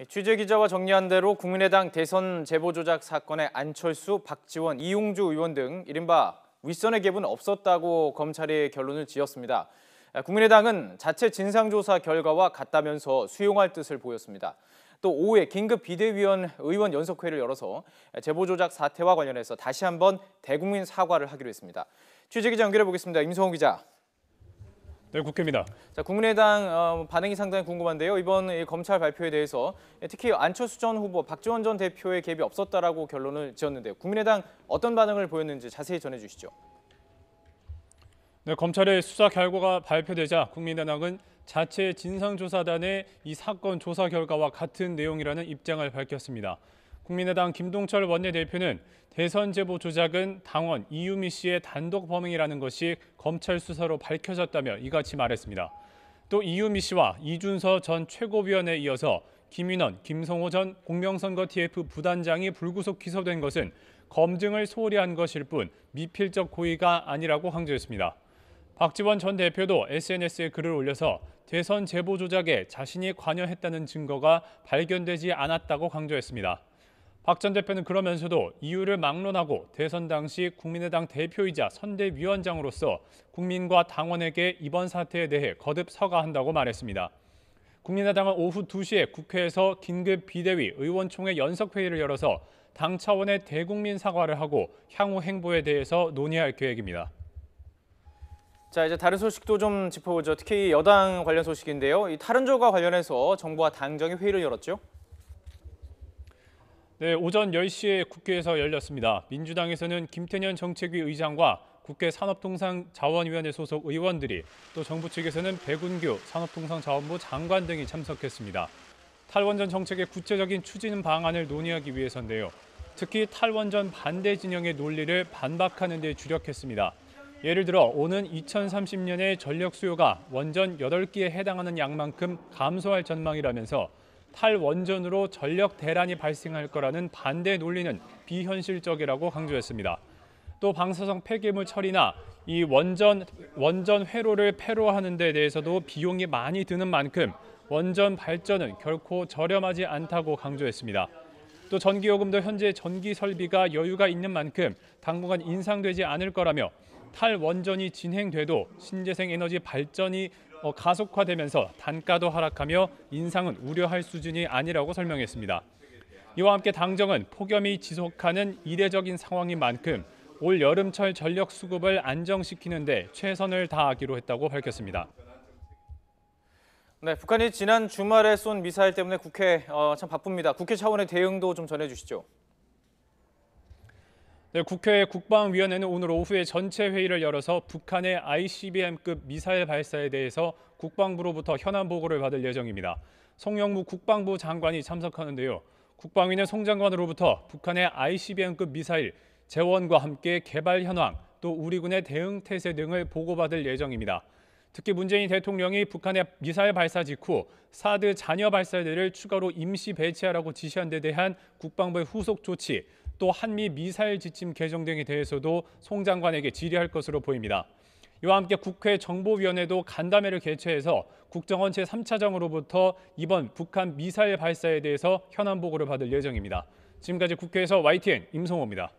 취재 기자와 정리한 대로 국민의당 대선 제보 조작 사건의 안철수, 박지원, 이용주 의원 등 이른바 윗선의 갭은 없었다고 검찰이 결론을 지었습니다. 국민의당은 자체 진상조사 결과와 같다면서 수용할 뜻을 보였습니다. 또 오후에 긴급 비대위원 의원 연석회를 열어서 제보 조작 사태와 관련해서 다시 한번 대국민 사과를 하기로 했습니다. 취재 기자 연결해 보겠습니다. 임성호 기자. 네, 국회입니다. 자, 국민의당 반응이 상당히 궁금한데요. 이번 검찰 발표에 대해서 특히 안철수 전 후보, 박지원 전 대표의 갭이 없었다라고 결론을 지었는데요. 국민의당 어떤 반응을 보였는지 자세히 전해주시죠. 네, 검찰의 수사 결과가 발표되자 국민의당은 자체 진상조사단의 이 사건 조사 결과와 같은 내용이라는 입장을 밝혔습니다. 국민의당 김동철 원내대표는 대선 제보 조작은 당원 이유미 씨의 단독 범행이라는 것이 검찰 수사로 밝혀졌다며 이같이 말했습니다. 또 이유미 씨와 이준서 전 최고위원에 이어서 김인원, 김성호 전 공명선거 TF 부단장이 불구속 기소된 것은 검증을 소홀히 한 것일 뿐 미필적 고의가 아니라고 강조했습니다. 박지원 전 대표도 SNS에 글을 올려서 대선 제보 조작에 자신이 관여했다는 증거가 발견되지 않았다고 강조했습니다. 박 전 대표는 그러면서도 이유를 막론하고 대선 당시 국민의당 대표이자 선대위원장으로서 국민과 당원에게 이번 사태에 대해 거듭 사과한다고 말했습니다. 국민의당은 오후 2시에 국회에서 긴급 비대위 의원총회 연석회의를 열어서 당 차원의 대국민 사과를 하고 향후 행보에 대해서 논의할 계획입니다. 자, 이제 다른 소식도 좀 짚어보죠. 특히 여당 관련 소식인데요. 이 탈원전과 관련해서 정부와 당정이 회의를 열었죠. 네, 오전 10시에 국회에서 열렸습니다. 민주당에서는 김태년 정책위 의장과 국회 산업통상자원위원회 소속 의원들이, 또 정부 측에서는 백운규 산업통상자원부 장관 등이 참석했습니다. 탈원전 정책의 구체적인 추진 방안을 논의하기 위해서인데요. 특히 탈원전 반대 진영의 논리를 반박하는 데 주력했습니다. 예를 들어 오는 2030년에 전력 수요가 원전 8기에 해당하는 양만큼 감소할 전망이라면서 탈원전으로 전력 대란이 발생할 거라는 반대 논리는 비현실적이라고 강조했습니다. 또 방사성 폐기물 처리나 이 원전 회로를 폐로하는 데 대해서도 비용이 많이 드는 만큼 원전 발전은 결코 저렴하지 않다고 강조했습니다. 또 전기요금도 현재 전기 설비가 여유가 있는 만큼 당분간 인상되지 않을 거라며 탈원전이 진행돼도 신재생 에너지 발전이 가속화되면서 단가도 하락하며 인상은 우려할 수준이 아니라고 설명했습니다. 이와 함께 당정은 폭염이 지속하는 이례적인 상황인 만큼 올 여름철 전력 수급을 안정시키는 데 최선을 다하기로 했다고 밝혔습니다. 네, 북한이 지난 주말에 쏜 미사일 때문에 국회 참 바쁩니다. 국회 차원의 대응도 좀 전해주시죠. 네, 국회 국방위원회는 오늘 오후에 전체 회의를 열어서 북한의 ICBM급 미사일 발사에 대해서 국방부로부터 현안 보고를 받을 예정입니다. 송영무 국방부 장관이 참석하는데요. 국방위는 송 장관으로부터 북한의 ICBM급 미사일 재원과 함께 개발 현황, 또 우리 군의 대응 태세 등을 보고받을 예정입니다. 특히 문재인 대통령이 북한의 미사일 발사 직후 사드 잔여 발사대를 추가로 임시 배치하라고 지시한 데 대한 국방부의 후속 조치, 또 한미 미사일 지침 개정 등에 대해서도 송 장관에게 질의할 것으로 보입니다. 이와 함께 국회 정보위원회도 간담회를 개최해서 국정원 제3차장으로부터 이번 북한 미사일 발사에 대해서 현안 보고를 받을 예정입니다. 지금까지 국회에서 YTN 임성호입니다.